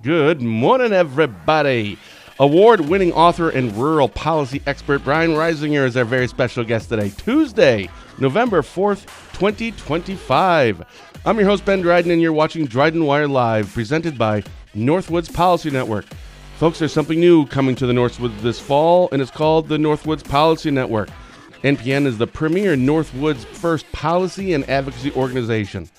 Good morning, everybody. Award-winning author and rural policy expert Brian Reisinger is our very special guest today, Tuesday, November 4th, 2025. I'm your host, Ben Dryden, and you're watching DrydenWire Live, presented by Northwoods Policy Network. Folks, there's something new coming to the Northwoods this fall, and it's called the Northwoods Policy Network. NPN is the premier Northwoods first policy and advocacy organization.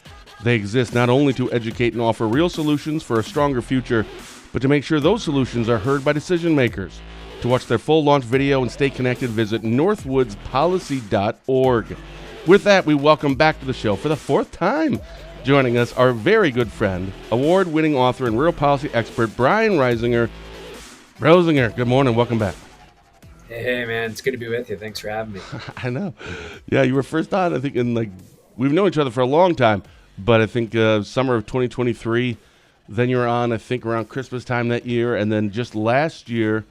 They exist not only to educate and offer real solutions for a stronger future, but to make sure those solutions are heard by decision makers. To watch their full launch video and stay connected, visit northwoodspolicy.org. With that, we welcome back to the show for the fourth time. Joining us, our very good friend, award-winning author and real policy expert, Brian Reisinger. Reisinger, good morning. Welcome back. Hey, man. It's good to be with you. Thanks for having me. I know. Yeah, you were first on, I think, we've known each other for a long time. But I think summer of 2023, then you were on, I think, around Christmas time that year. And then just last year,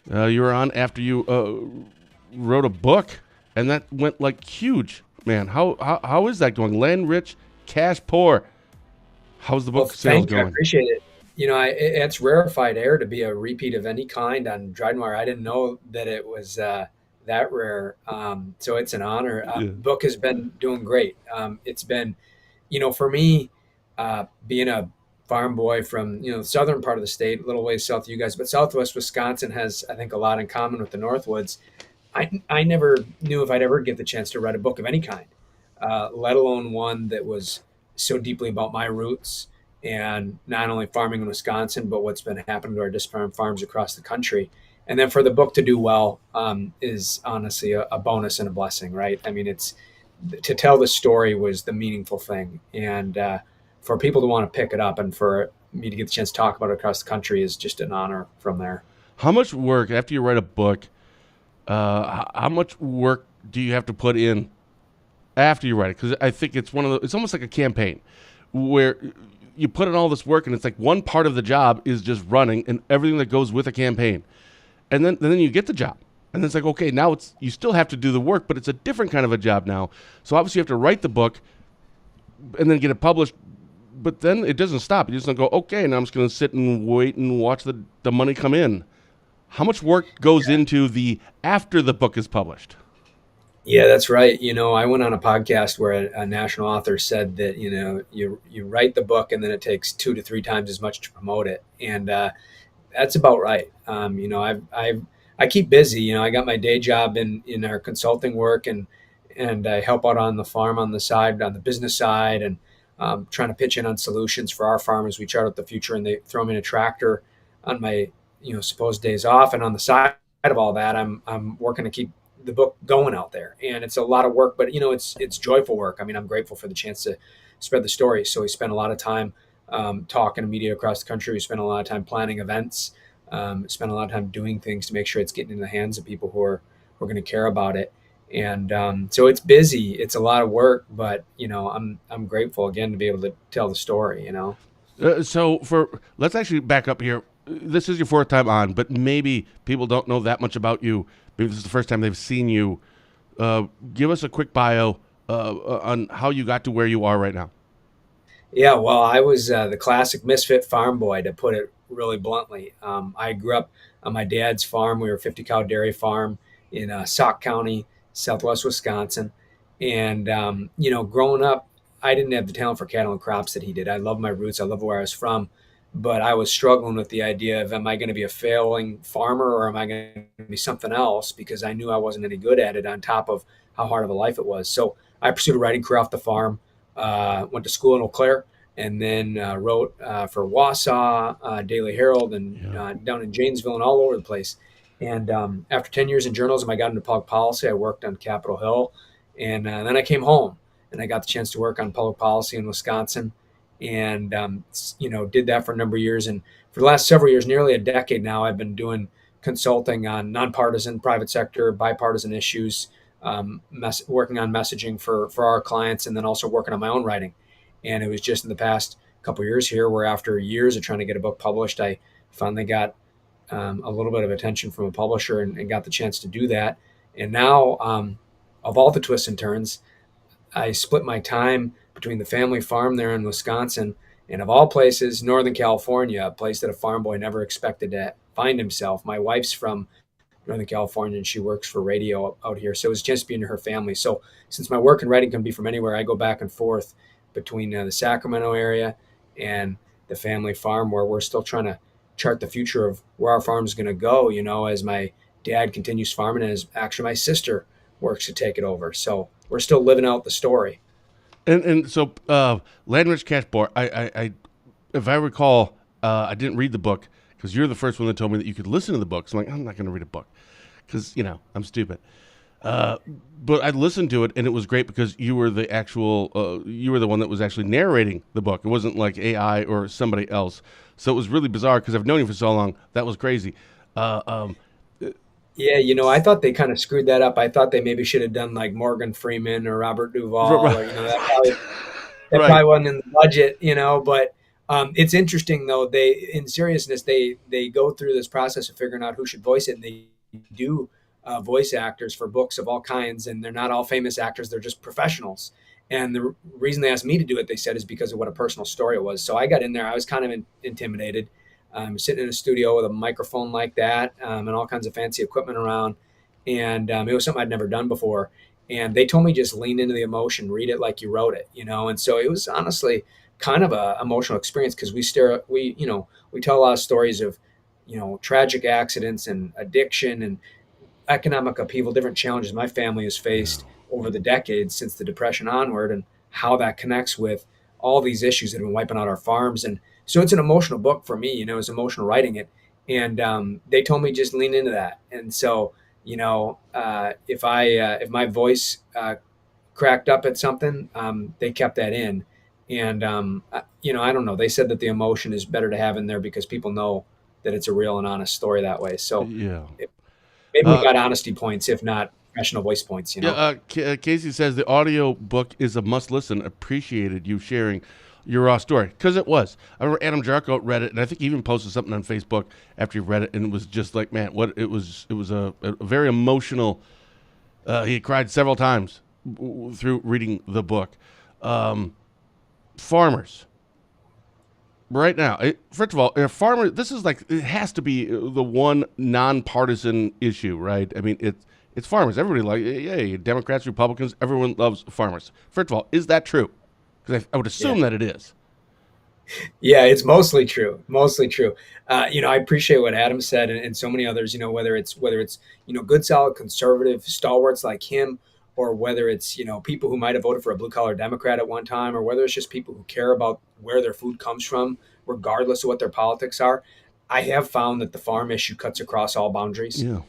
you were on after you wrote a book. And that went like huge. Man, how is that going? Land rich, cash poor. How's the book sales going? I appreciate it. You know, it's rarefied air to be a repeat of any kind on DrydenWire. I didn't know that it was that rare. So it's an honor. Book has been doing great. It's been... for me, being a farm boy from, the southern part of the state, a little ways south of you guys, but Southwest Wisconsin has, I think, a lot in common with the Northwoods. I never knew if I'd ever get the chance to write a book of any kind, let alone one that was so deeply about my roots and not only farming in Wisconsin, but what's been happening to our disparate farms across the country. And then for the book to do well is honestly a bonus and a blessing, right? I mean, to tell the story was the meaningful thing. And for people to want to pick it up and for me to get the chance to talk about it across the country is just an honor from there. How much work, after you write a book, how much work do you have to put in after you write it? Because I think it's it's almost like a campaign where you put in all this work and it's like one part of the job is just running and everything that goes with a campaign. And then you get the job. And it's like, okay, now you still have to do the work, but it's a different kind of a job now. So obviously you have to write the book and then get it published. But then it doesn't stop. You just don't go, okay, now I'm just going to sit and wait and watch the money come in. How much work goes into the after the book is published? Yeah, that's right. I went on a podcast where a national author said that, you write the book and then it takes 2 to 3 times as much to promote it. And that's about right. I keep busy. I got my day job in our consulting work and I help out on the farm on the side, on the business side, and trying to pitch in on solutions for our farmers. We chart out the future and they throw me in a tractor on my, supposed days off. And on the side of all that, I'm working to keep the book going out there. And it's a lot of work, but it's joyful work. I mean, I'm grateful for the chance to spread the story. So we spend a lot of time talking to media across the country. We spend a lot of time planning events. Spend a lot of time doing things to make sure it's getting in the hands of people who are going to care about it. And so it's busy. It's a lot of work, but I'm grateful again to be able to tell the story. So let's actually back up here. This is your fourth time on, but maybe people don't know that much about you. Maybe this is the first time they've seen you. Give us a quick bio on how you got to where you are right now. Yeah, well, I was the classic misfit farm boy, to put it really bluntly. I grew up on my dad's farm. We were a 50-cow dairy farm in Sauk County, Southwest Wisconsin. And, growing up, I didn't have the talent for cattle and crops that he did. I love my roots. I love where I was from. But I was struggling with the idea of, am I going to be a failing farmer or am I going to be something else? Because I knew I wasn't any good at it, on top of how hard of a life it was. So I pursued a writing career off the farm, went to school in Eau Claire, and then wrote for Wausau, Daily Herald, and down in Janesville and all over the place. And after 10 years in journalism, I got into public policy. I worked on Capitol Hill. And then I came home and I got the chance to work on public policy in Wisconsin and, did that for a number of years. And for the last several years, nearly a decade now, I've been doing consulting on nonpartisan, private sector, bipartisan issues, working on messaging for our clients, and then also working on my own writing. And it was just in the past couple of years here where, after years of trying to get a book published, I finally got a little bit of attention from a publisher and got the chance to do that. And now, of all the twists and turns, I split my time between the family farm there in Wisconsin And of all places, Northern California, a place that a farm boy never expected to find himself. My wife's from Northern California, and she works for radio out here. So it was just being her family. So since my work and writing can be from anywhere, I go back and forth between the Sacramento area and the family farm, where we're still trying to chart the future of where our farm is going to go. As my dad continues farming, and as actually my sister works to take it over. So we're still living out the story. And so, Land Rich Cash Poor, I if I recall, I didn't read the book because you're the first one that told me that you could listen to the book. So I'm like, I'm not going to read a book because I'm stupid. But I listened to it, and it was great because you were the actual, you were the one that was actually narrating the book. It wasn't like AI or somebody else. So it was really bizarre because I've known you for so long. That was crazy. Uh, um, Yeah, I thought they kind of screwed that up. I thought they maybe should have done like Morgan Freeman or Robert Duvall, or that right. probably wasn't in the budget, But it's interesting though. In seriousness, they go through this process of figuring out who should voice it, and they do voice actors for books of all kinds, and they're not all famous actors; they're just professionals. And the reason they asked me to do it, they said, is because of what a personal story it was. So I got in there. I was kind of intimidated, sitting in a studio with a microphone like that, and all kinds of fancy equipment around. And it was something I'd never done before. And they told me just lean into the emotion, read it like you wrote it, And so it was honestly kind of a emotional experience because we tell a lot of stories of, tragic accidents and addiction and economic upheaval, different challenges my family has faced over the decades since the Depression onward, and how that connects with all these issues that have been wiping out our farms. And so it's an emotional book for me. It's emotional writing it, and they told me just lean into that. And so if my voice cracked up at something, they kept that in. And I don't know. They said that the emotion is better to have in there because people know that it's a real and honest story that way. So Yeah. maybe we Uh, got honesty points, if not professional voice points. yeah. Casey says the audio book is a must listen. Appreciated you sharing your raw story because it was. I remember Adam Jarko read it, and I think he even posted something on Facebook after he read it, and it was just like, man, what it was. It was a very emotional. He cried several times through reading the book. Farmers. Right now, first of all, farmers. This is like it has to be the one nonpartisan issue, right? I mean, it's farmers. Everybody yay, Democrats, Republicans, everyone loves farmers. First of all, is that true? Because I would assume that it is. Yeah, it's mostly true. Mostly true. I appreciate what Adam said, and so many others. Whether it's good, solid conservative stalwarts like him, or whether it's people who might have voted for a blue collar Democrat at one time, or whether it's just people who care about where their food comes from, regardless of what their politics are. I have found that the farm issue cuts across all boundaries. Yeah.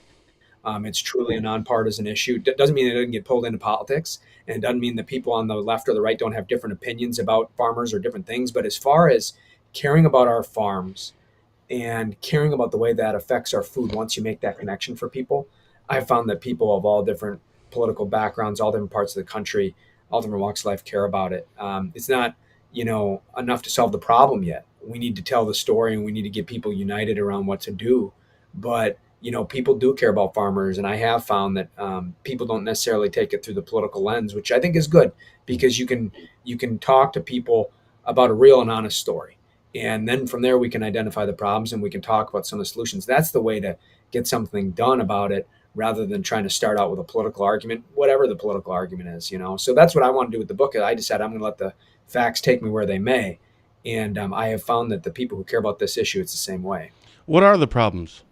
It's truly a nonpartisan issue. Doesn't mean it doesn't get pulled into politics, and it doesn't mean that people on the left or the right don't have different opinions about farmers or different things. But as far as caring about our farms and caring about the way that affects our food, once you make that connection for people, I've found that people of all different political backgrounds, all different parts of the country, all different walks of life care about it. It's not, enough to solve the problem yet. We need to tell the story, and we need to get people united around what to do. But people do care about farmers, and I have found that people don't necessarily take it through the political lens, which I think is good because you can talk to people about a real and honest story, and then from there we can identify the problems and we can talk about some of the solutions. That's the way to get something done about it, rather than trying to start out with a political argument, whatever the political argument is. So that's what I want to do with the book. I decided I'm going to let the facts take me where they may, and I have found that the people who care about this issue, it's the same way. What are the problems?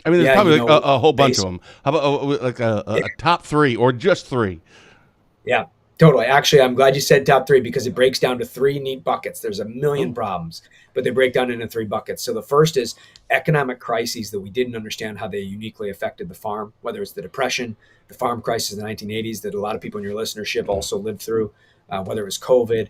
I mean, there's Yeah, probably like a whole bunch of base, them. How about like a top three or just three? Yeah, totally. Actually, I'm glad you said top three because it breaks down to three neat buckets. There's a million Oh, problems, but they break down into three buckets. So the first is economic crises that we didn't understand how they uniquely affected the farm, whether it's the Depression, the farm crisis in the 1980s that a lot of people in your listenership also lived through, whether it was COVID.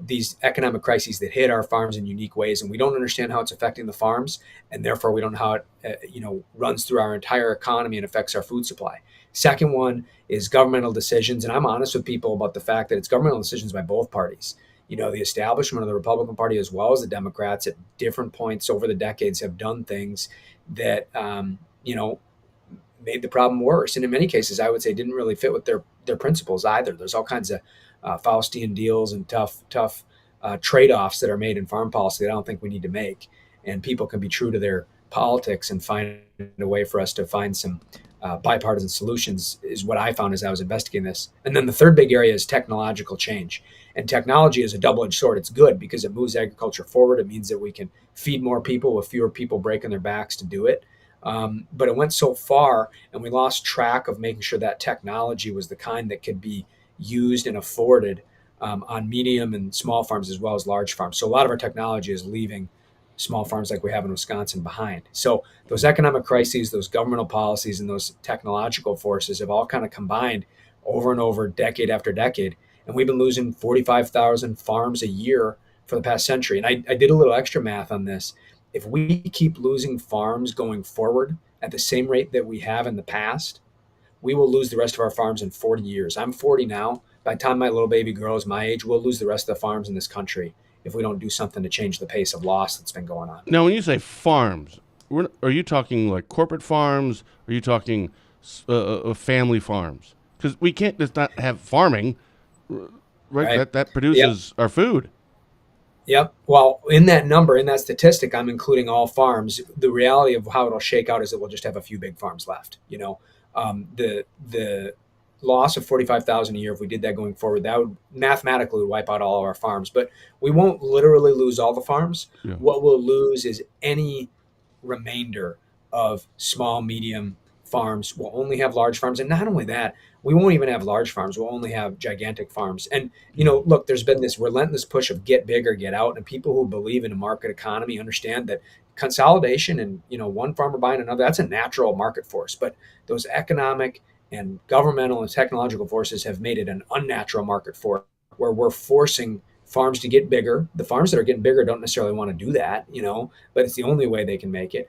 These economic crises that hit our farms in unique ways, and we don't understand how it's affecting the farms, and therefore we don't know how it runs through our entire economy and affects our food supply. Second one is governmental decisions, and I'm honest with people about the fact that it's governmental decisions by both parties. The establishment of the Republican Party as well as the Democrats at different points over the decades have done things that made the problem worse, and in many cases I would say didn't really fit with their principles either. There's all kinds of Faustian deals and tough trade-offs that are made in farm policy that I don't think we need to make. And people can be true to their politics and find a way for us to find some bipartisan solutions is what I found as I was investigating this. And then the third big area is technological change. And technology is a double-edged sword. It's good because it moves agriculture forward. It means that we can feed more people with fewer people breaking their backs to do it. But it went so far, and we lost track of making sure that technology was the kind that could be used and afforded on medium and small farms as well as large farms. So a lot of our technology is leaving small farms like we have in Wisconsin behind. So those economic crises, those governmental policies, and those technological forces have all kind of combined over and over, decade after decade. And we've been losing 45,000 farms a year for the past century. And I did a little extra math on this. If we keep losing farms going forward at the same rate that we have in the past, we will lose the rest of our farms in 40 years. I'm 40 now. By the time my little baby girl is my age, we'll lose the rest of the farms in this country if we don't do something to change the pace of loss that's been going on. Now, when you say farms, are you talking like corporate farms? Are you talking family farms? Because we can't just not have farming, right? That produces our food. Yep. Well, in that number, in that statistic, I'm including all farms. The reality of how it'll shake out is that we'll just have a few big farms left. The loss of 45,000 a year, if we did that going forward, that would mathematically wipe out all of our farms. But we won't literally lose all the farms. Yeah. What we'll lose is any remainder of small, medium farms. We'll only have large farms. And not only that, we won't even have large farms. We'll only have gigantic farms. And, look, there's been this relentless push of get bigger, get out. And people who believe in a market economy understand that consolidation and, one farmer buying another, that's a natural market force. But those economic and governmental and technological forces have made it an unnatural market force where we're forcing farms to get bigger. The farms that are getting bigger don't necessarily want to do that, but it's the only way they can make it.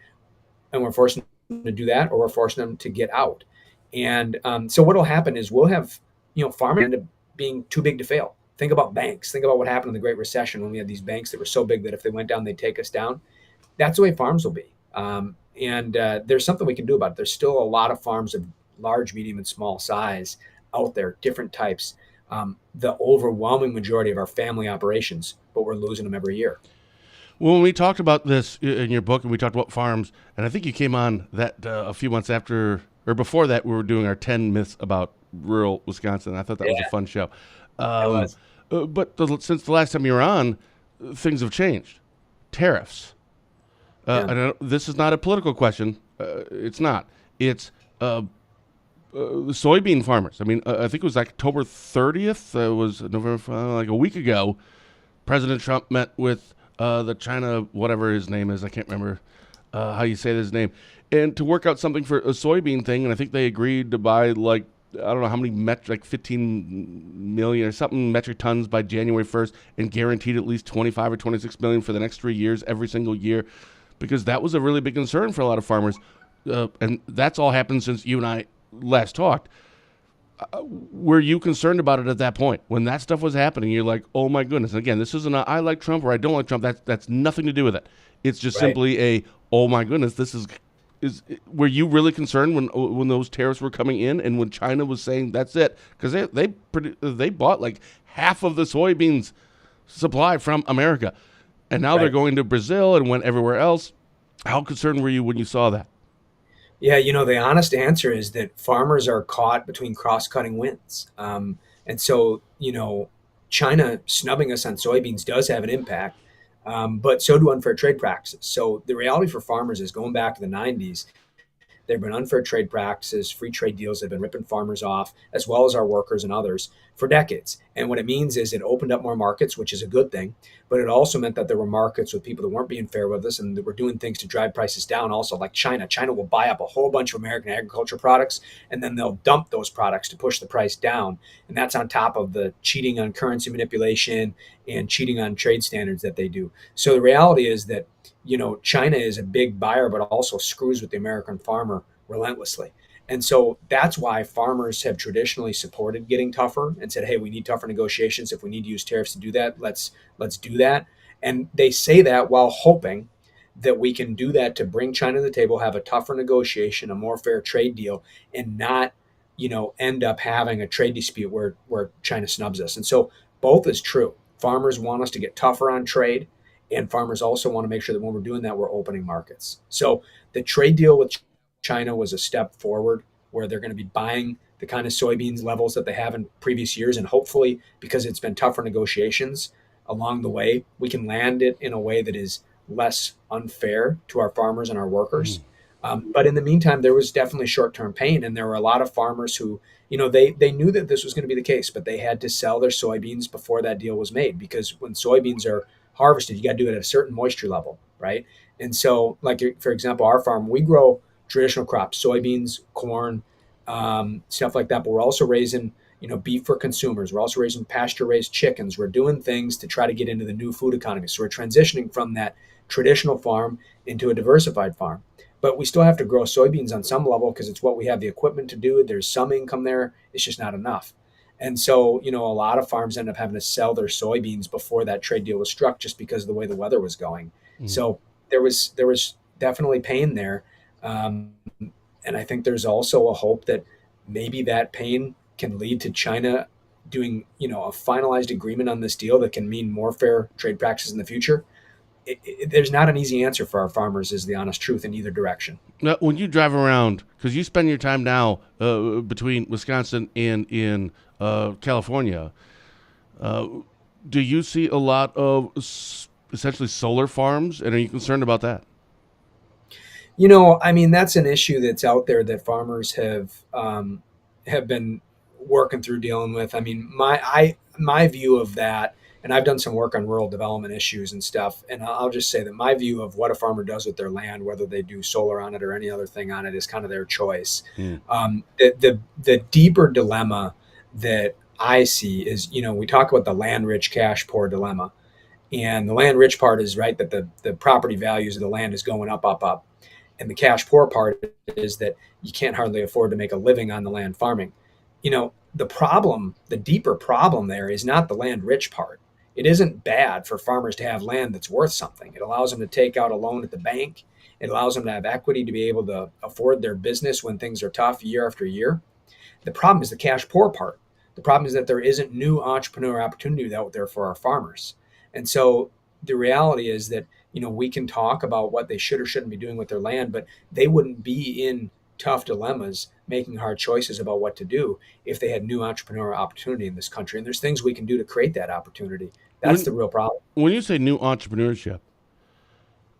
And we're forcing them to do that, or we're forcing them to get out. And so what will happen is we'll have, farming end up being too big to fail. Think about banks. Think about what happened in the Great Recession when we had these banks that were so big that if they went down, they'd take us down. That's the way farms will be. And there's something we can do about it. There's still a lot of farms of large, medium, and small size out there, different types. The overwhelming majority of our family operations, but we're losing them every year. Well, when we talked about this in your book, and we talked about farms, and I think you came on that a few months after, or before that, we were doing our 10 myths about rural Wisconsin. I thought that was a fun show. It was. But since the last time you were on, things have changed. Tariffs. And this is not a political question. It's not. It's the soybean farmers. I mean, I think it was October 30th. It was November, like a week ago. President Trump met with the China, whatever his name is. I can't remember how you say his name. And to work out something for a soybean thing. And I think they agreed to buy I don't know how many 15 million or something metric tons by January 1st and guaranteed at least 25 or 26 million for the next 3 years, every single year, because that was a really big concern for a lot of farmers. And that's all happened since you and I last talked. Were you concerned about it at that point when that stuff was happening? You're like, oh my goodness. And again, this isn't I like Trump or I don't like Trump. That's nothing to do with it. It's just simply oh my goodness, this is were you really concerned when those tariffs were coming in and when China was saying that's it? Because they bought like half of the soybeans supply from America, and now they're going to Brazil and went everywhere else. How concerned were you when you saw that? Yeah, the honest answer is that farmers are caught between cross-cutting winds. And so, China snubbing us on soybeans does have an impact, but so do unfair trade practices. So the reality for farmers is going back to the 90s, there have been unfair trade practices, free trade deals that have been ripping farmers off, as well as our workers and others, for decades. And what it means is it opened up more markets, which is a good thing, but it also meant that there were markets with people that weren't being fair with us and that were doing things to drive prices down also, like China. China will buy up a whole bunch of American agriculture products, and then they'll dump those products to push the price down. And that's on top of the cheating on currency manipulation and cheating on trade standards that they do. So the reality is that China is a big buyer, but also screws with the American farmer relentlessly. And so that's why farmers have traditionally supported getting tougher and said, hey, we need tougher negotiations. If we need to use tariffs to do that, let's do that. And they say that while hoping that we can do that to bring China to the table, have a tougher negotiation, a more fair trade deal, and not, end up having a trade dispute where China snubs us. And so both is true. farmers want us to get tougher on trade, and farmers also want to make sure that when we're doing that, we're opening markets. So the trade deal with China was a step forward where they're going to be buying the kind of soybeans levels that they have in previous years. And hopefully, because it's been tougher negotiations along the way, we can land it in a way that is less unfair to our farmers and our workers. But in the meantime, there was definitely short-term pain, and there were a lot of farmers who, they knew that this was going to be the case, but they had to sell their soybeans before that deal was made, because when soybeans are harvested, you got to do it at a certain moisture level, right? And so, like for example, our farm, we grow traditional crops, soybeans, corn, stuff like that. But we're also raising, beef for consumers. We're also raising pasture-raised chickens. We're doing things to try to get into the new food economy. So we're transitioning from that traditional farm into a diversified farm. But we still have to grow soybeans on some level because it's what we have the equipment to do. There's some income there. It's just not enough. And so, a lot of farms end up having to sell their soybeans before that trade deal was struck just because of the way the weather was going. So there was definitely pain there. And I think there's also a hope that maybe that pain can lead to China doing, a finalized agreement on this deal that can mean more fair trade practices in the future. There's not an easy answer for our farmers, is the honest truth, in either direction. Now, when you drive around, because you spend your time now between Wisconsin and in California, do you see a lot of essentially solar farms, and are you concerned about that? That's an issue that's out there that farmers have been working through dealing with. My view of that, and I've done some work on rural development issues and stuff, and I'll just say that my view of what a farmer does with their land, whether they do solar on it or any other thing on it, is kind of their choice. The deeper dilemma that I see is, we talk about the land rich, cash poor dilemma. And the land rich part is right, that the property values of the land is going up, up, up. And the cash poor part is that you can't hardly afford to make a living on the land farming. The deeper problem there is not the land rich part. It isn't bad for farmers to have land that's worth something. It allows them to take out a loan at the bank. It allows them to have equity to be able to afford their business when things are tough year after year. The problem is the cash poor part. The problem is that there isn't new entrepreneur opportunity out there for our farmers. And so the reality is that, we can talk about what they should or shouldn't be doing with their land, but they wouldn't be in tough dilemmas making hard choices about what to do if they had new entrepreneurial opportunity in this country. And there's things we can do to create that opportunity. That's the real problem. When you say new entrepreneurship,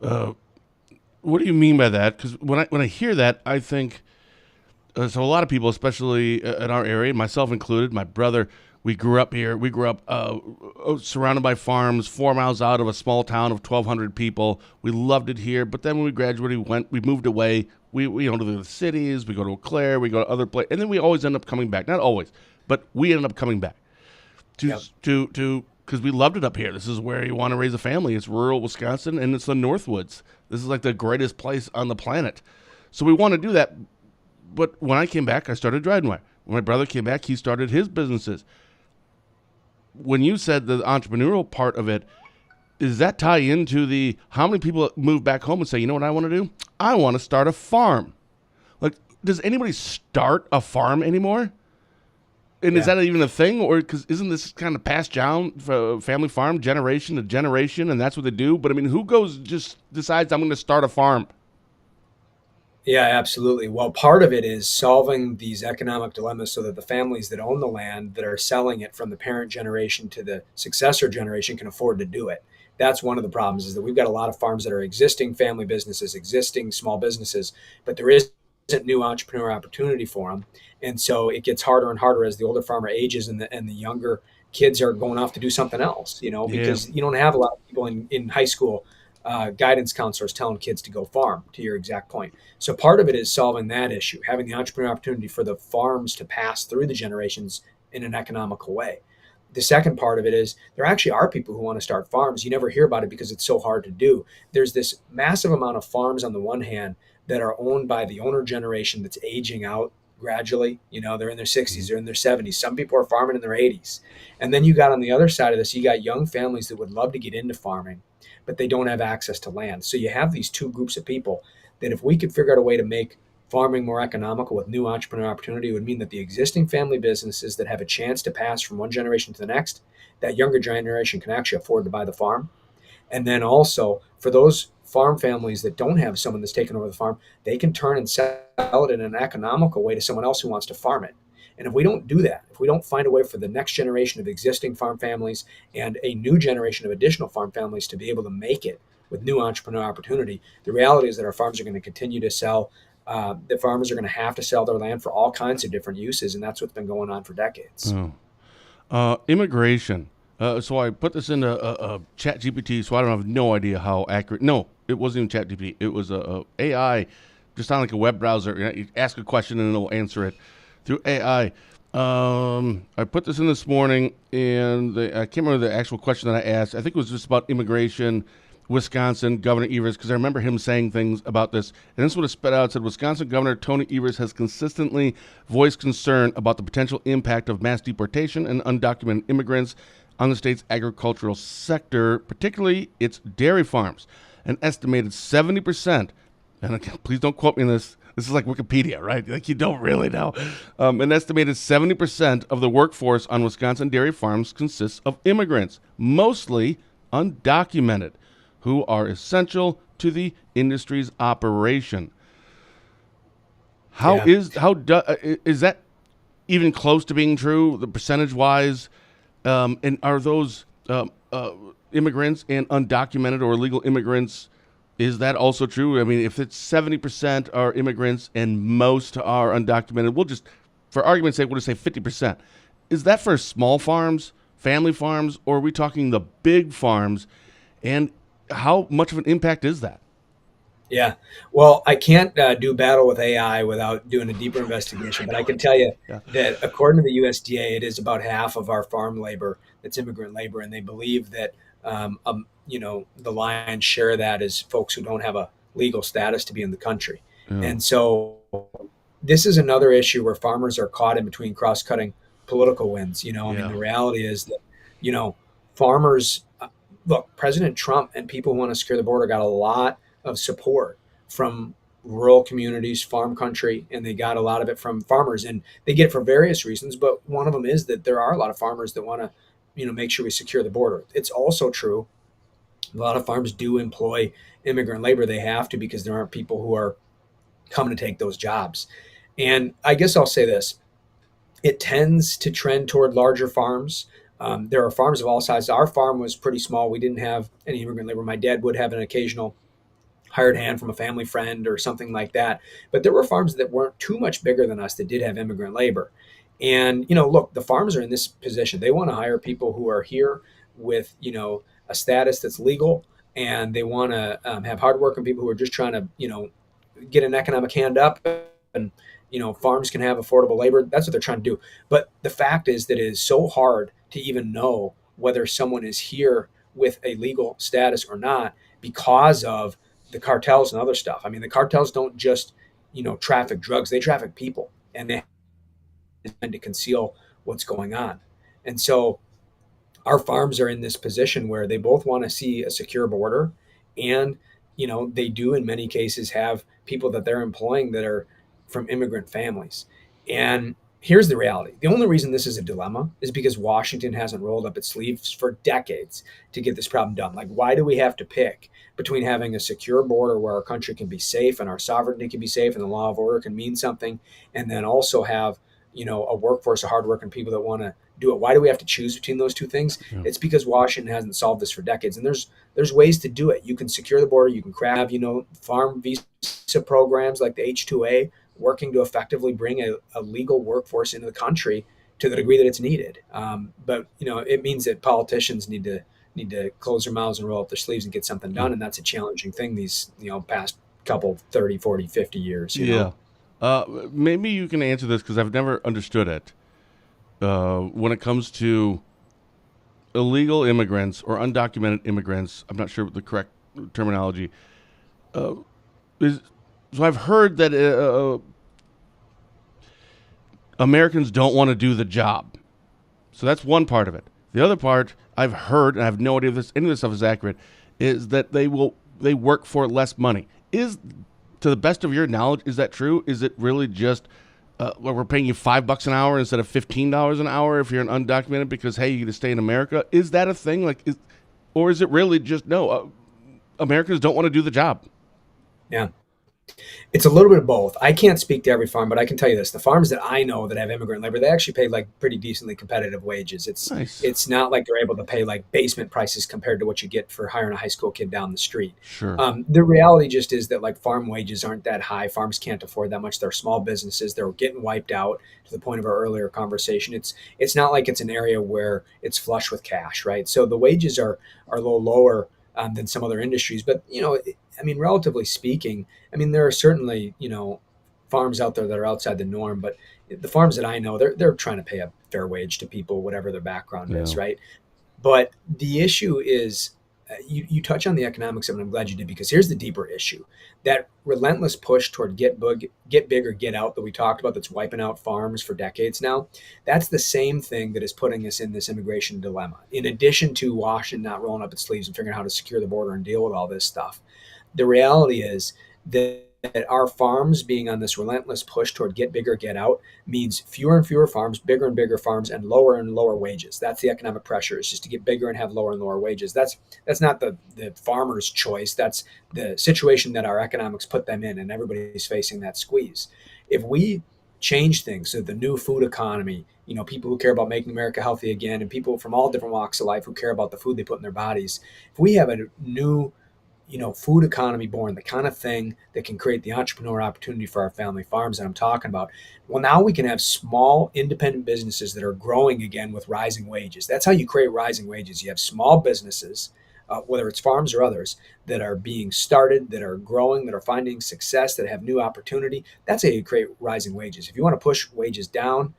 what do you mean by that? Because when I hear that, I think so. A lot of people, especially in our area, myself included, my brother, we grew up here. We grew up surrounded by farms, 4 miles out of a small town of 1,200 people. We loved it here, but then when we graduated, we moved away. We go to the cities, we go to Eau Claire, we go to other places, and then we always end up coming back. Not always, but we end up coming back to because we loved it up here. This is where you want to raise a family. It's rural Wisconsin, and it's the Northwoods. This is like the greatest place on the planet. So we want to do that. But when I came back, I started DrydenWire. When my brother came back, he started his businesses. When you said the entrepreneurial part of it, does that tie into the how many people move back home and say, you know what I want to do? I want to start a farm. Like, does anybody start a farm anymore? And is that even a thing? Or because isn't this kind of passed down for family farm generation to generation, and that's what they do? But who goes just decides I'm going to start a farm? Yeah, absolutely. Well, part of it is solving these economic dilemmas so that the families that own the land that are selling it from the parent generation to the successor generation can afford to do it. That's one of the problems, is that we've got a lot of farms that are existing family businesses, existing small businesses, but there isn't new entrepreneur opportunity for them. And so it gets harder and harder as the older farmer ages and the younger kids are going off to do something else, because you don't have a lot of people in high school guidance counselors telling kids to go farm, to your exact point. So part of it is solving that issue, having the entrepreneur opportunity for the farms to pass through the generations in an economical way. The second part of it is there actually are people who want to start farms. You never hear about it because it's so hard to do. There's this massive amount of farms on the one hand that are owned by the owner generation that's aging out gradually. They're in their 60s, they're in their 70s. Some people are farming in their 80s. And then you got on the other side of this, you got young families that would love to get into farming, but they don't have access to land. So you have these two groups of people that if we could figure out a way to make farming more economical with new entrepreneur opportunity would mean that the existing family businesses that have a chance to pass from one generation to the next, that younger generation can actually afford to buy the farm. And then also for those farm families that don't have someone that's taken over the farm, they can turn and sell it in an economical way to someone else who wants to farm it. And if we don't do that, if we don't find a way for the next generation of existing farm families and a new generation of additional farm families to be able to make it with new entrepreneur opportunity, the reality is that our farms are going to continue to sell. The farmers are going to have to sell their land for all kinds of different uses, and that's what's been going on for decades. Immigration. So I put this into Chat GPT, so I don't have no idea how accurate. No, it wasn't even Chat GPT. It was a AI, just on like a web browser. You ask a question and it'll answer it through AI. I put this in this morning, and I can't remember the actual question that I asked. I think it was just about immigration, Wisconsin, Governor Evers, because I remember him saying things about this. And this is what it spit out. It said, Wisconsin Governor Tony Evers has consistently voiced concern about the potential impact of mass deportation and undocumented immigrants on the state's agricultural sector, particularly its dairy farms. An estimated 70%, and again, please don't quote me on this, this is like Wikipedia, right? Like you don't really know. An estimated 70% of the workforce on Wisconsin dairy farms consists of immigrants, mostly undocumented, who are essential to the industry's operation. Is that even close to being true, the percentage-wise? And are those immigrants and undocumented or illegal immigrants, is that also true? I mean, if it's 70% are immigrants and most are undocumented, we'll just, for argument's sake, we'll just say 50%. Is that for small farms, family farms, or are we talking the big farms? And how much of an impact is that? Yeah, well, I can't do battle with AI without doing a deeper investigation, but I can tell you that according to the USDA, it is about half of our farm labor that's immigrant labor, and they believe that the lion's share of that is folks who don't have a legal status to be in the country. And so this is another issue where farmers are caught in between cross-cutting political winds. I mean, the reality is that, farmers, look, President Trump and people who want to secure the border got a lot of support from rural communities, farm country, and they got a lot of it from farmers, and they get it for various reasons. But one of them is that there are a lot of farmers that want to, make sure we secure the border. It's also true a lot of farms do employ immigrant labor. They have to, because there aren't people who are coming to take those jobs. And I guess I'll say this: it tends to trend toward larger farms. There are farms of all sizes. Our farm was pretty small. We didn't have any immigrant labor. My dad would have an occasional hired hand from a family friend or something like that. But there were farms that weren't too much bigger than us that did have immigrant labor. And, look, the farms are in this position. They want to hire people who are here with, a status that's legal, and they want to have hardworking people who are just trying to, get an economic hand up, and, farms can have affordable labor. That's what they're trying to do. But the fact is that it is so hard to even know whether someone is here with a legal status or not because of the cartels and other stuff. I mean, the cartels don't just, traffic drugs, they traffic people, and they tend to conceal what's going on. And so our farms are in this position where they both want to see a secure border, and, they do in many cases have people that they're employing that are from immigrant families. And here's the reality. The only reason this is a dilemma is because Washington hasn't rolled up its sleeves for decades to get this problem done. Like, why do we have to pick between having a secure border where our country can be safe and our sovereignty can be safe and the law of order can mean something, and then also have, a workforce of hardworking people that want to do it? Why do we have to choose between those two things? Yeah. It's because Washington hasn't solved this for decades. And there's ways to do it. You can secure the border. You can have, farm visa programs like the H-2A, working to effectively bring a legal workforce into the country to the degree that it's needed. But it means that politicians need to close their mouths and roll up their sleeves and get something done. And that's a challenging thing these, past couple, 30, 40, 50 years. You know? Maybe you can answer this, because I've never understood it. When it comes to illegal immigrants or undocumented immigrants, I'm not sure what the correct terminology is. So I've heard that Americans don't want to do the job. So that's one part of it. The other part I've heard, and I have no idea if any of this stuff is accurate, is that they work for less money. to the best of your knowledge, is that true? Is it really just where we're paying you $5 an hour instead of $15 an hour if you're an undocumented because hey, you get to stay in America? Is that a thing? Or is it really just no? Americans don't want to do the job. Yeah. It's a little bit of both. I can't speak to every farm, but I can tell you this: the farms that I know that have immigrant labor, they actually pay like pretty decently competitive wages. Nice. It's not like they're able to pay like basement prices compared to what you get for hiring a high school kid down the street. Sure. The reality just is that like farm wages aren't that high. Farms can't afford that much. They're small businesses. They're getting wiped out. To the point of our earlier conversation, it's not like it's an area where it's flush with cash, right? So the wages are a little lower than some other industries, but I mean, relatively speaking, I mean, there are certainly, farms out there that are outside the norm, but the farms that I know, they're trying to pay a fair wage to people, whatever their background is, Yeah. right? But the issue is, you touch on the economics of it. I'm glad you did, because here's the deeper issue: that relentless push toward get big or get out that we talked about, that's wiping out farms for decades now. That's the same thing that is putting us in this immigration dilemma. In addition to Washington not rolling up its sleeves and figuring out how to secure the border and deal with all this stuff, the reality is that our farms being on this relentless push toward get bigger, get out means fewer and fewer farms, bigger and bigger farms, and lower wages. That's the economic pressure, is just to get bigger and have lower and lower wages. That's not the farmer's choice. That's the situation that our economics put them in, and everybody's facing that squeeze. If we change things, so the new food economy, people who care about making America healthy again, and people from all different walks of life who care about the food they put in their bodies, if we have a new food economy born, the kind of thing that can create the entrepreneur opportunity for our family farms that I'm talking about. Well, now we can have small independent businesses that are growing again with rising wages. That's how you create rising wages. You have small businesses, whether it's farms or others, that are being started, that are growing, that are finding success, that have new opportunity. That's how you create rising wages. If you want to push wages down,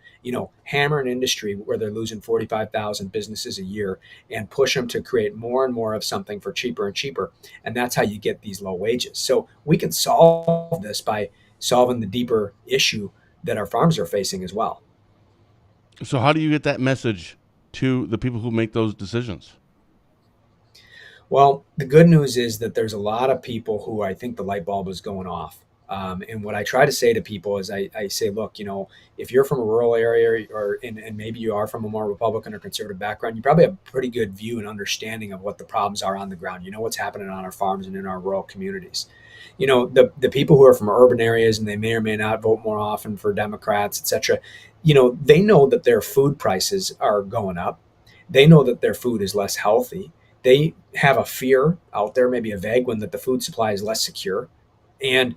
hammer an industry where they're losing 45,000 businesses a year and push them to create more and more of something for cheaper and cheaper. And that's how you get these low wages. So we can solve this by solving the deeper issue that our farms are facing as well. So how do you get that message to the people who make those decisions? Well, the good news is that there's a lot of people who I think the light bulb is going off. And what I try to say to people is I say, look, if you're from a rural area and maybe you are from a more Republican or conservative background, you probably have a pretty good view and understanding of what the problems are on the ground. You know what's happening on our farms and in our rural communities. The people who are from urban areas, and they may or may not vote more often for Democrats, et cetera, they know that their food prices are going up. They know that their food is less healthy. They have a fear out there, maybe a vague one, that the food supply is less secure. And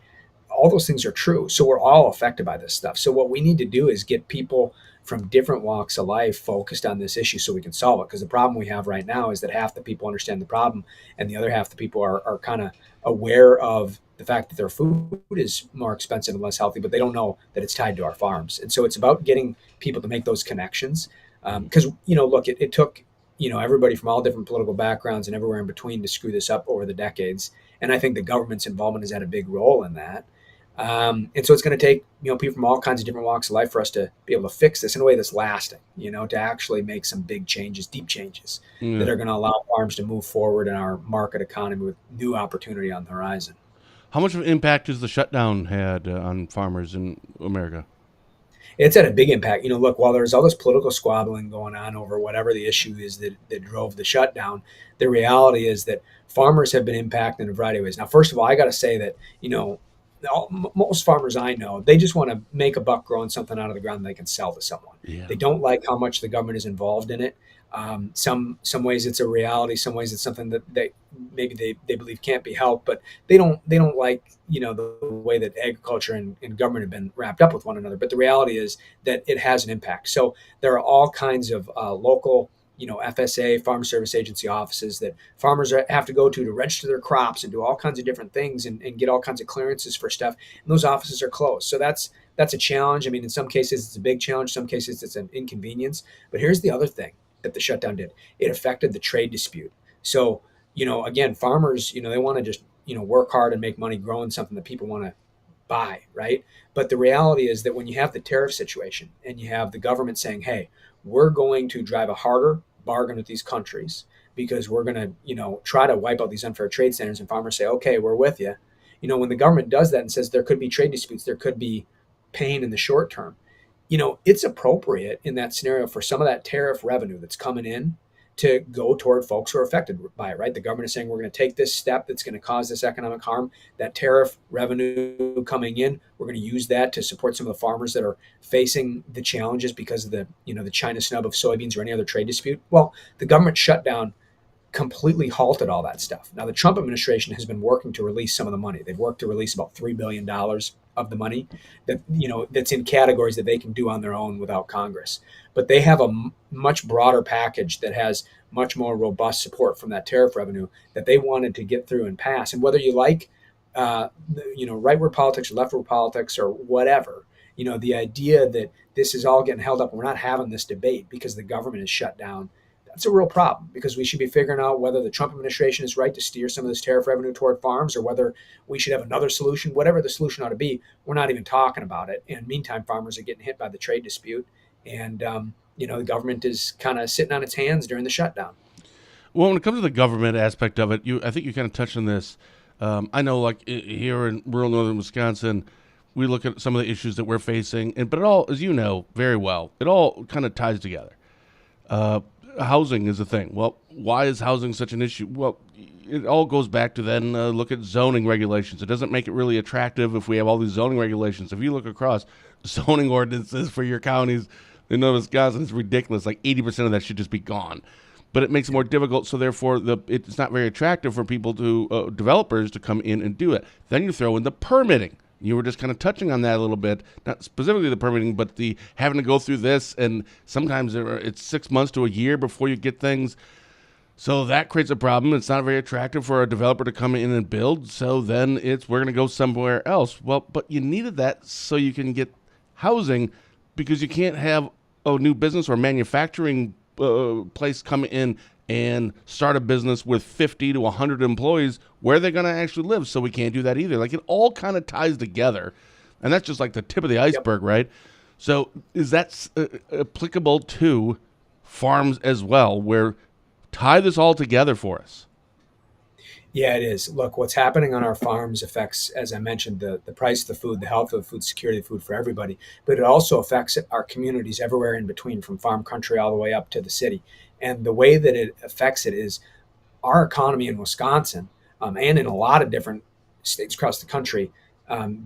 all those things are true. So we're all affected by this stuff. So what we need to do is get people from different walks of life focused on this issue so we can solve it. Because the problem we have right now is that half the people understand the problem, and the other half the people are kind of aware of the fact that their food is more expensive and less healthy, but they don't know that it's tied to our farms. And so it's about getting people to make those connections. Because, look, it took, everybody from all different political backgrounds and everywhere in between to screw this up over the decades. And I think the government's involvement has had a big role in that. And so it's going to take, people from all kinds of different walks of life for us to be able to fix this in a way that's lasting, to actually make some big changes, deep changes that are going to allow farms to move forward in our market economy with new opportunity on the horizon. How much of an impact has the shutdown had on farmers in America? It's had a big impact. Look, while there's all this political squabbling going on over whatever the issue is that drove the shutdown, the reality is that farmers have been impacted in a variety of ways. Now, first of all, I got to say that, most farmers I know, they just want to make a buck growing something out of the ground that they can sell to someone. Yeah. They don't like how much the government is involved in it. Some ways it's a reality. Some ways it's something that maybe they believe can't be helped, but they don't like, the way that agriculture and government have been wrapped up with one another. But the reality is that it has an impact. So there are all kinds of local, FSA, Farm Service Agency offices that farmers have to go to register their crops and do all kinds of different things and get all kinds of clearances for stuff. And those offices are closed. So that's a challenge. I mean, in some cases it's a big challenge. Some cases it's an inconvenience. But here's the other thing that the shutdown did. It affected the trade dispute. So, again, farmers, they want to just, work hard and make money growing something that people want to buy, right? But the reality is that when you have the tariff situation and you have the government saying, hey, we're going to drive a harder bargain with these countries because we're going to, try to wipe out these unfair trade standards, and farmers say, okay, we're with you. When the government does that and says there could be trade disputes, there could be pain in the short term, it's appropriate in that scenario for some of that tariff revenue that's coming in to go toward folks who are affected by it, right? The government is saying we're going to take this step that's going to cause this economic harm. That tariff revenue coming in, we're going to use that to support some of the farmers that are facing the challenges because of the China snub of soybeans or any other trade dispute. Well, the government shutdown completely halted all that stuff. Now, the Trump administration has been working to release some of the money. They've worked to release about $3 billion of the money that's in categories that they can do on their own without Congress. But they have a much broader package that has much more robust support from that tariff revenue that they wanted to get through and pass. And whether you like, rightward politics or leftward politics or whatever, the idea that this is all getting held up and we're not having this debate because the government is shut down, that's a real problem, because we should be figuring out whether the Trump administration is right to steer some of this tariff revenue toward farms or whether we should have another solution. Whatever the solution ought to be, we're not even talking about it. And meantime, farmers are getting hit by the trade dispute. And, the government is kind of sitting on its hands during the shutdown. Well, when it comes to the government aspect of it, I think you kind of touched on this. I know, like here in rural northern Wisconsin, we look at some of the issues that we're facing, but it all, as you know very well, it all kind of ties together. Housing is a thing. Well, why is housing such an issue? Well, it all goes back to then look at zoning regulations. It doesn't make it really attractive if we have all these zoning regulations. If you look across zoning ordinances for your counties in Wisconsin, it's ridiculous. Like 80% of that should just be gone. But it makes it more difficult, so therefore it's not very attractive for people to developers to come in and do it. Then you throw in the permitting. You were just kind of touching on that a little bit, not specifically the permitting, but the having to go through this, and sometimes it's 6 months to a year before you get things. So that creates a problem. It's not very attractive for a developer to come in and build. So then we're going to go somewhere else. Well, but you needed that so you can get housing, because you can't have a new business or manufacturing place come in and start a business with 50 to 100 employees. Where are they going to actually live? So we can't do that either. Like, it all kind of ties together, and that's just like the tip of the iceberg, right? So is that applicable to farms as well, where tie this all together for us? Yeah, it is. Look, what's happening on our farms affects, as I mentioned, the price of the food, the health of the food, security of the food for everybody. But it also affects our communities everywhere in between, from farm country all the way up to the city. And the way that it affects it is our economy in Wisconsin, and in a lot of different states across the country,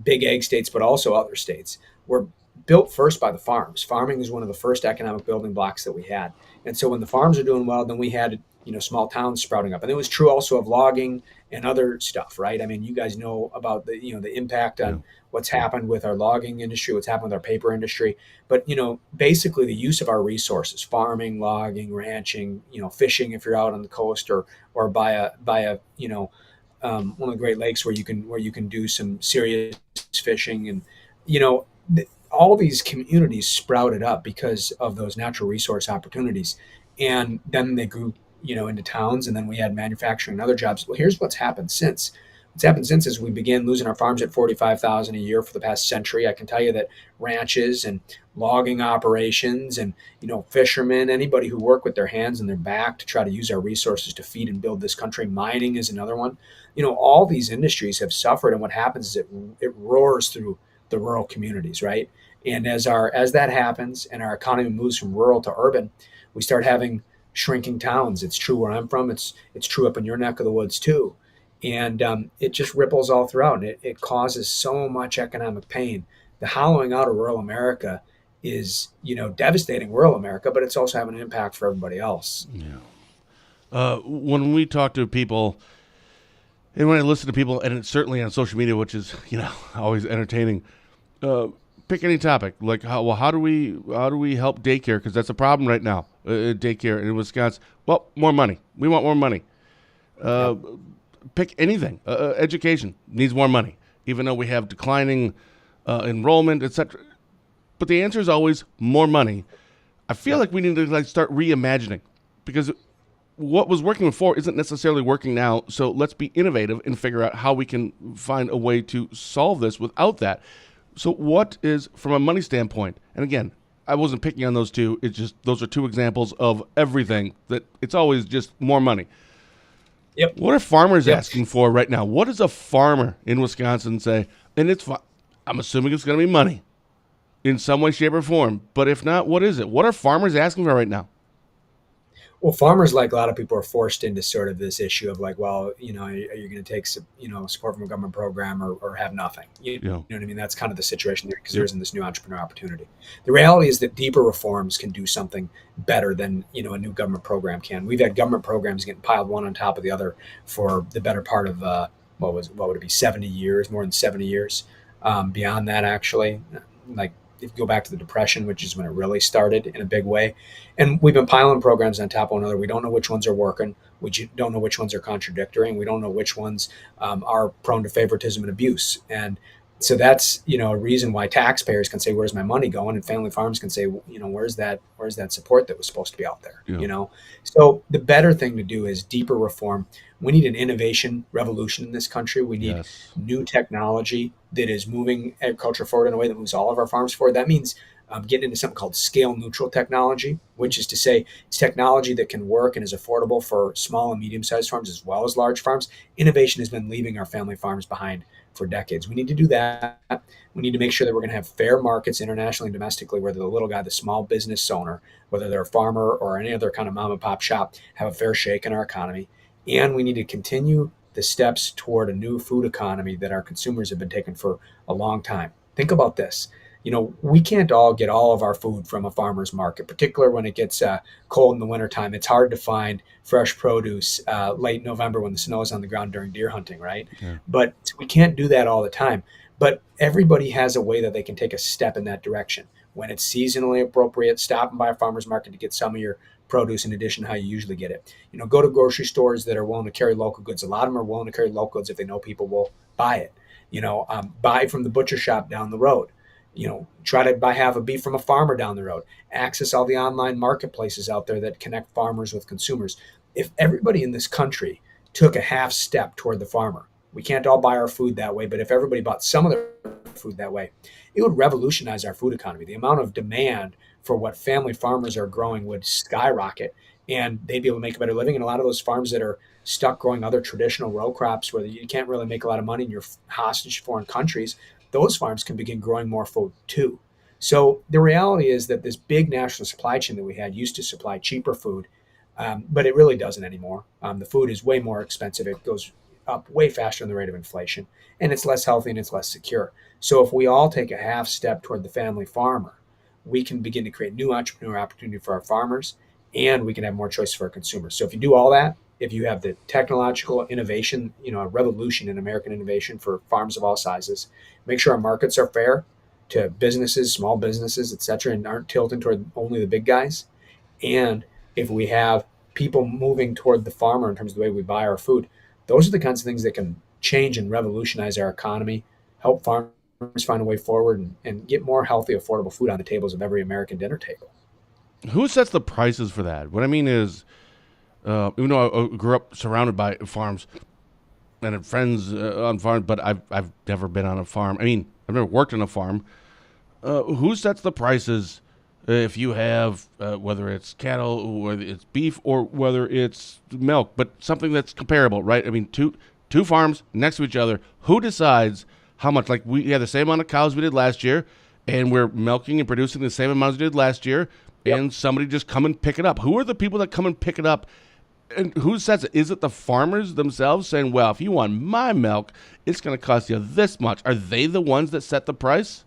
big ag states, but also other states, were built first by the farms. Farming is one of the first economic building blocks that we had. And so when the farms are doing well, then we had small towns sprouting up. And it was true also of logging and other stuff, right? I mean, you guys know about the impact on what's happened with our logging industry, what's happened with our paper industry. But, basically the use of our resources, farming, logging, ranching, fishing if you're out on the coast or by a one of the Great Lakes where you can do some serious fishing. And, all these communities sprouted up because of those natural resource opportunities. And then they grew into towns, and then we had manufacturing and other jobs. Well, here's what's happened since. What's happened since is we began losing our farms at 45,000 a year for the past century. I can tell you that ranches and logging operations and, fishermen, anybody who work with their hands and their back to try to use our resources to feed and build this country, mining is another one. All these industries have suffered, and what happens is it roars through the rural communities, right? And as that happens and our economy moves from rural to urban, we start having shrinking towns. It's true where I'm from. It's true up in your neck of the woods too. And it just ripples all throughout. And it causes so much economic pain. The hollowing out of rural America is, devastating rural America, but it's also having an impact for everybody else. Yeah. When we talk to people, and when I listen to people, and it's certainly on social media, which is, always entertaining, pick any topic, like how do we help daycare, because that's a problem right now. Daycare in Wisconsin. Well, more money. We want more money. Pick anything. Education needs more money, even though we have declining enrollment, etc. But the answer is always more money. I feel like we need to start reimagining, because what was working before isn't necessarily working now. So let's be innovative and figure out how we can find a way to solve this without that. So what is, from a money standpoint, and again, I wasn't picking on those two. It's just those are two examples of everything that it's always just more money. Yep. What are farmers Yep. asking for right now? What does a farmer in Wisconsin say? And I'm assuming it's going to be money in some way, shape, or form. But if not, what is it? What are farmers asking for right now? Well, farmers, like a lot of people, are forced into sort of this issue of like, well, are you going to take support from a government program, or have nothing? You Yeah. know what I mean? That's kind of the situation there, because there Yep. isn't this new entrepreneur opportunity. The reality is that deeper reforms can do something better than a new government program can. We've had government programs getting piled one on top of the other for the better part of what would it be, 70 years, more than 70 years. Beyond that, actually, like if you go back to the Depression, which is when it really started in a big way. And we've been piling programs on top of one another. We don't know which ones are working. We don't know which ones are contradictory. And we don't know which ones are prone to favoritism and abuse. And so that's a reason why taxpayers can say, "Where's my money going?" And family farms can say, "Where's that support that was supposed to be out there?" Yeah. So the better thing to do is deeper reform. We need an innovation revolution in this country. We need Yes. new technology that is moving agriculture forward in a way that moves all of our farms forward. That means getting into something called scale neutral technology, which is to say it's technology that can work and is affordable for small and medium sized farms as well as large farms. Innovation has been leaving our family farms behind for decades. We need to do that. We need to make sure that we're going to have fair markets internationally and domestically, where the little guy, the small business owner, whether they're a farmer or any other kind of mom and pop shop, have a fair shake in our economy. And we need to continue the steps toward a new food economy that our consumers have been taking for a long time. Think about this. We can't all get all of our food from a farmer's market, particularly when it gets cold in the wintertime. It's hard to find fresh produce late November when the snow is on the ground during deer hunting, right? Yeah. But we can't do that all the time. But everybody has a way that they can take a step in that direction. When it's seasonally appropriate, stop and buy a farmer's market to get some of your produce in addition to how you usually get it. Go to grocery stores that are willing to carry local goods. A lot of them are willing to carry local goods if they know people will buy it. Buy from the butcher shop down the road. Try to buy half a beef from a farmer down the road. Access all the online marketplaces out there that connect farmers with consumers. If everybody in this country took a half step toward the farmer, we can't all buy our food that way, but if everybody bought some of their food that way, it would revolutionize our food economy. The amount of demand for what family farmers are growing would skyrocket, and they'd be able to make a better living. And a lot of those farms that are stuck growing other traditional row crops where you can't really make a lot of money and you're hostage to foreign countries, those farms can begin growing more food too. So the reality is that this big national supply chain that we had used to supply cheaper food, but it really doesn't anymore. The food is way more expensive. It goes up way faster than the rate of inflation, and it's less healthy and it's less secure. So if we all take a half step toward the family farmer, we can begin to create new entrepreneur opportunity for our farmers, and we can have more choice for our consumers. So if you do all that, if you have the technological innovation, a revolution in American innovation for farms of all sizes, make sure our markets are fair to businesses, small businesses, et cetera, and aren't tilting toward only the big guys. And if we have people moving toward the farmer in terms of the way we buy our food, those are the kinds of things that can change and revolutionize our economy, help farmers find a way forward, and get more healthy, affordable food on the tables of every American dinner table. Who sets the prices for that? What I mean is, even though I grew up surrounded by farms and had friends on farms, but I've never been on a farm. I mean, I've never worked on a farm. Who sets the prices if you have whether it's cattle or whether it's beef or whether it's milk, but something that's comparable, right? I mean, two farms next to each other. Who decides how much? Like we had the same amount of cows we did last year, and we're milking and producing the same amount as we did last year. Yep. And somebody just come and pick it up. Who are the people that come and pick it up? And who sets it? Is it the farmers themselves saying, well, if you want my milk, it's going to cost you this much? Are they the ones that set the price?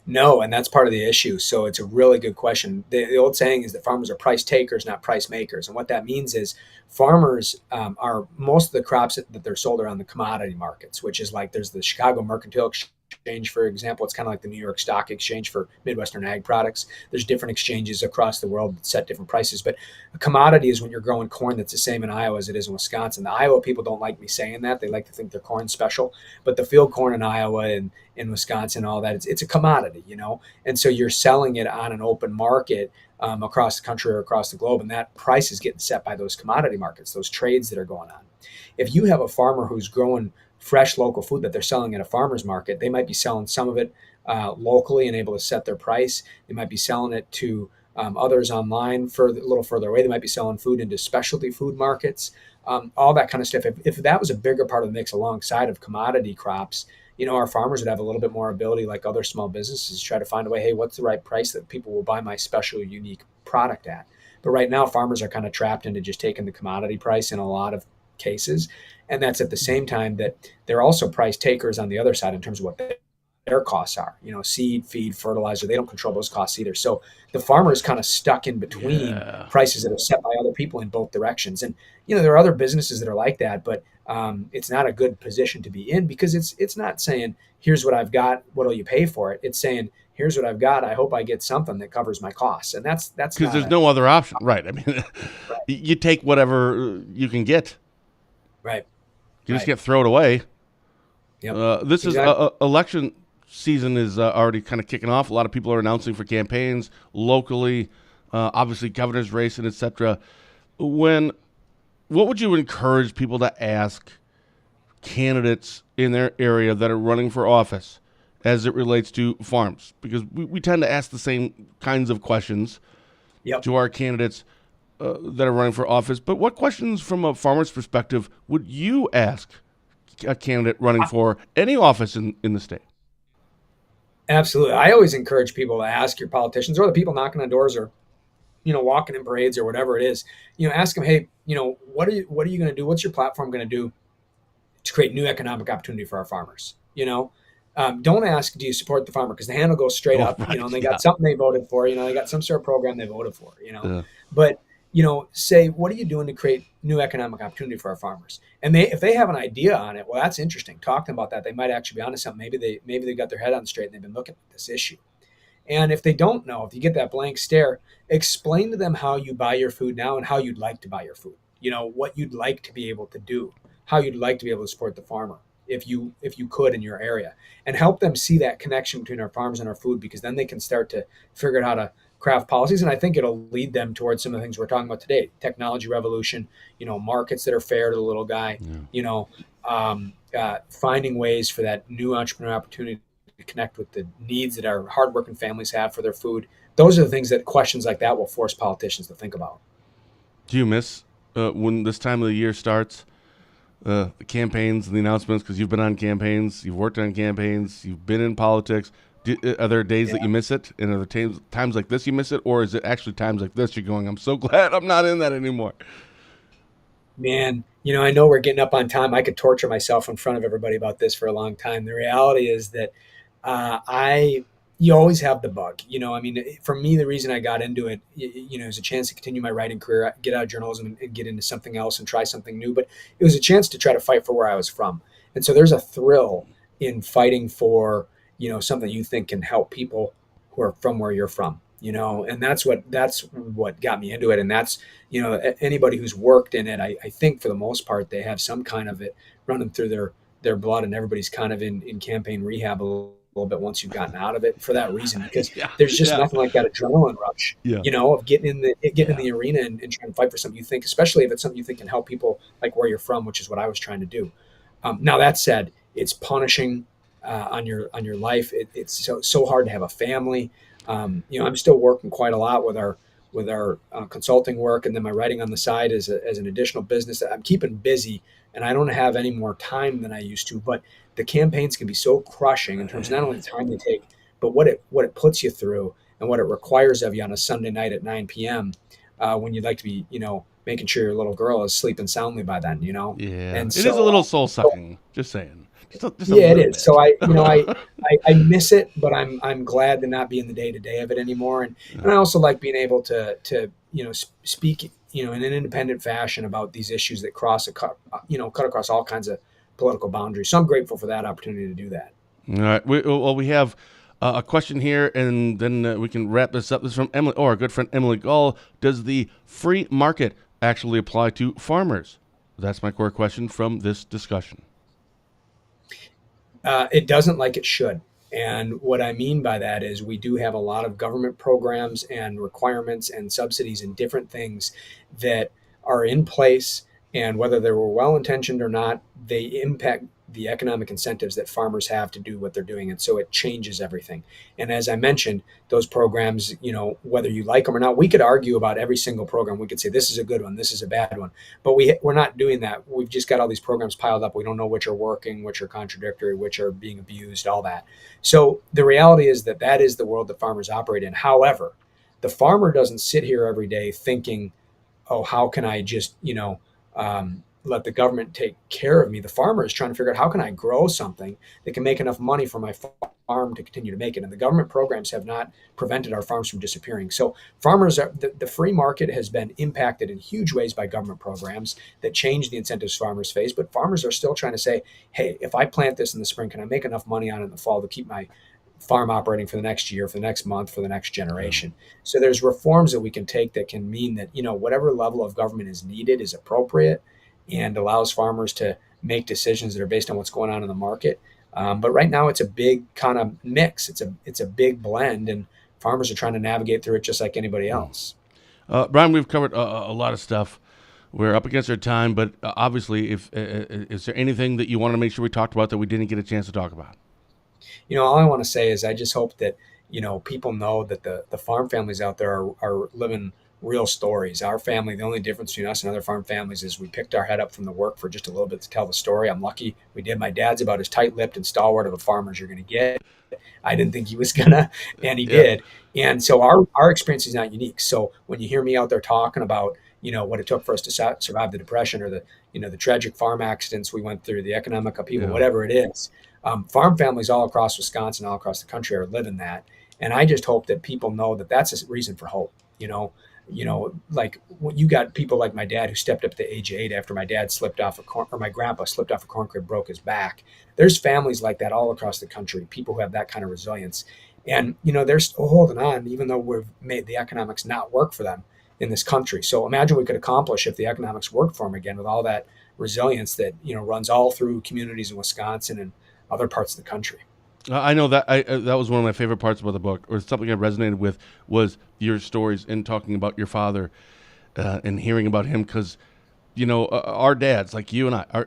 No, and that's part of the issue. So it's a really good question. The old saying is that farmers are price takers, not price makers. And what that means is farmers are most of the crops that they're sold are on the commodity markets, which is like there's the Chicago Mercantile Exchange, for example. It's kind of like the New York Stock Exchange for Midwestern ag products. There's different exchanges across the world that set different prices. But a commodity is when you're growing corn that's the same in Iowa as it is in Wisconsin. The Iowa people don't like me saying that. They like to think their corn's special. But the field corn in Iowa and in Wisconsin, all that, it's a commodity, And so you're selling it on an open market across the country or across the globe, and that price is getting set by those commodity markets, those trades that are going on. If you have a farmer who's growing fresh local food that they're selling at a farmer's market, they might be selling some of it locally and able to set their price. They might be selling it to others online a little further away. They might be selling food into specialty food markets. all that kind of stuff. If that was a bigger part of the mix alongside of commodity crops, our farmers would have a little bit more ability, like other small businesses, to try to find a way, hey, what's the right price that people will buy my special, unique product at? But right now, farmers are kind of trapped into just taking the commodity price in a lot of cases. And that's at the same time that they're also price takers on the other side in terms of what their costs are. Seed, feed, fertilizer, they don't control those costs either. So the farmer is kind of stuck in between Yeah. prices that are set by other people in both directions. And, there are other businesses that are like that, but it's not a good position to be in, because it's not saying, here's what I've got, what'll you pay for it? It's saying, here's what I've got, I hope I get something that covers my costs. And that's Because not there's no other option. Right. I mean, right, you take whatever you can get. right, You just right. can't throw it away. Yep. This is Exactly. election season is already kind of kicking off. A lot of people are announcing for campaigns locally, obviously governor's race and etc. What would you encourage people to ask candidates in their area that are running for office as it relates to farms? Because we tend to ask the same kinds of questions Yep. to our candidates that are running for office. But what questions from a farmer's perspective would you ask a candidate running for any office in the state? Absolutely. I always encourage people to ask your politicians, or the people knocking on doors, or walking in parades, or whatever it is. Ask them, hey, what are you going to do? What's your platform going to do to create new economic opportunity for our farmers? Don't ask, do you support the farmer? Because the hand will go straight Oh, up, right. and they Yeah. got something they voted for, they got some sort of program they voted for, Uh, but, say, what are you doing to create new economic opportunity for our farmers? And if they have an idea on it, well, that's interesting. Talk to them about that. They might actually be onto something. Maybe they got their head on straight and they've been looking at this issue. And if they don't know, if you get that blank stare, explain to them how you buy your food now and how you'd like to buy your food. What you'd like to be able to do, how you'd like to be able to support the farmer if you could in your area, and help them see that connection between our farms and our food, because then they can start to figure out how to craft policies. And I think it'll lead them towards some of the things we're talking about today: technology revolution, markets that are fair to the little guy, yeah. finding ways for that new entrepreneur opportunity to connect with the needs that our hardworking families have for their food. Those are the things that questions like that will force politicians to think about. Do you miss when this time of the year starts, the campaigns and the announcements? Because you've been on campaigns, you've worked on campaigns, you've been in politics. Are there days that Yeah, you miss it, and are there times like this you miss it, or is it actually times like this you're going, I'm so glad I'm not in that anymore? man, I know we're getting up on time. I could torture myself in front of everybody about this for a long time. The reality is that I you always have the bug. I mean, for me, the reason I got into it, is a chance to continue my writing career, get out of journalism, and get into something else and try something new. But it was a chance to try to fight for where I was from. And so there's a thrill in fighting for, something you think can help people who are from where you're from. And that's what got me into it. And that's, anybody who's worked in it, I think for the most part, they have some kind of it running through their blood, and everybody's kind of in campaign rehab a little bit once you've gotten out of it, for that reason, because Yeah, there's just yeah, nothing like that adrenaline rush, yeah, of getting in yeah. the arena and trying to fight for something you think, especially if it's something you think can help people like where you're from, which is what I was trying to do. Now that said, it's punishing on your life. It's so hard to have a family. I'm still working quite a lot with our consulting work, and then my writing on the side as an additional business that I'm keeping busy, and I don't have any more time than I used to. But the campaigns can be so crushing in terms of not only the time they take, but what it puts you through and what it requires of you on a Sunday night at 9 p.m. When you'd like to be, making sure your little girl is sleeping soundly by then. Yeah. And It is a so, little soul sucking. Just saying, just a yeah, it little is. So bit. I miss it, but I'm glad to not be in the day to day of it anymore. And I also like being able to speak in an independent fashion about these issues that cut across all kinds of political boundaries. So I'm grateful for that opportunity to do that. All right. We have a question here, and then we can wrap this up. This is from Emily, or our good friend Emily Gall. Does the free market actually apply to farmers? That's my core question from this discussion. It doesn't, like it should. And what I mean by that is we do have a lot of government programs and requirements and subsidies and different things that are in place. And whether they were well intentioned or not, they impact the economic incentives that farmers have to do what they're doing. And so it changes everything. And as I mentioned, those programs, whether you like them or not, we could argue about every single program. We could say, this is a good one, this is a bad one. But we're not doing that. We've just got all these programs piled up. We don't know which are working, which are contradictory, which are being abused, all that. So the reality is that is the world that farmers operate in. However, the farmer doesn't sit here every day thinking, oh, how can I just, let the government take care of me? The farmer is trying to figure out, how can I grow something that can make enough money for my farm to continue to make it? And the government programs have not prevented our farms from disappearing. So farmers the free market has been impacted in huge ways by government programs that change the incentives farmers face. But farmers are still trying to say, hey, if I plant this in the spring, can I make enough money on it in the fall to keep my farm operating for the next year, for the next month, for the next generation? So there's reforms that we can take that can mean that, whatever level of government is needed is appropriate and allows farmers to make decisions that are based on what's going on in the market. But right now it's a big kind of mix. It's a big blend, and farmers are trying to navigate through it just like anybody else. Brian, we've covered a lot of stuff. We're up against our time, but obviously, is there anything that you want to make sure we talked about that we didn't get a chance to talk about? All I want to say is I just hope that, people know that the farm families out there are living real stories. Our family, the only difference between us and other farm families is we picked our head up from the work for just a little bit to tell the story. I'm lucky we did. My dad's about as tight-lipped and stalwart of a farmer as you're going to get. I didn't think he was gonna, and he did. And so our experience is not unique. So when you hear me out there talking about, what it took for us to survive the Depression, or the tragic farm accidents we went through, the economic upheaval, whatever it is, farm families all across Wisconsin, all across the country are living that. And I just hope that people know that that's a reason for hope. Like when you got people like my dad who stepped up at the age of 8 after my dad slipped off or my grandpa slipped off a corn crib, broke his back. There's families like that all across the country, people who have that kind of resilience. And, they're still holding on, even though we've made the economics not work for them in this country. So imagine what we could accomplish if the economics worked for them again, with all that resilience that, runs all through communities in Wisconsin and other parts of the country. I know that that was one of my favorite parts about the book, or something I resonated with, was your stories and talking about your father and hearing about him. Because, our dads, like you and I,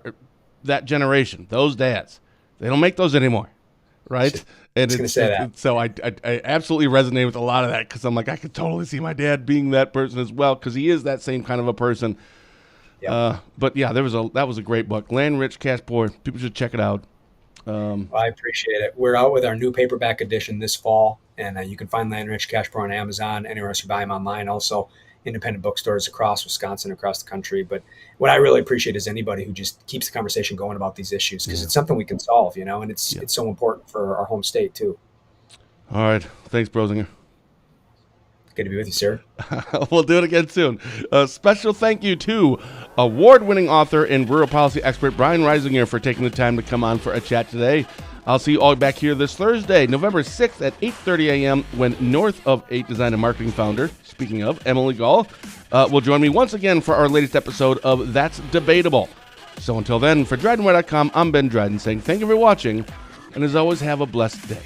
that generation, those dads, they don't make those anymore, right? And so I absolutely resonate with a lot of that, because I'm like, I could totally see my dad being that person as well, because he is that same kind of a person. Yep. But yeah, that was a great book, Land Rich, Cash Poor. People should check it out. I appreciate it. We're out with our new paperback edition this fall, and you can find Land Rich, Cash Poor on Amazon, anywhere else you buy them online. Also, independent bookstores across Wisconsin, across the country. But what I really appreciate is anybody who just keeps the conversation going about these issues, because it's something we can solve, and it's so important for our home state too. All right. Thanks, Brosinger. Good to be with you, sir. We'll do it again soon. A special thank you to award-winning author and rural policy expert Brian Reisinger for taking the time to come on for a chat today. I'll see you all back here this Thursday, November 6th at 8:30 a.m. when North of 8 Design and Marketing founder, speaking of, Emily Gall, will join me once again for our latest episode of That's Debatable. So until then, for DrydenWire.com, I'm Ben Dryden saying thank you for watching, and as always, have a blessed day.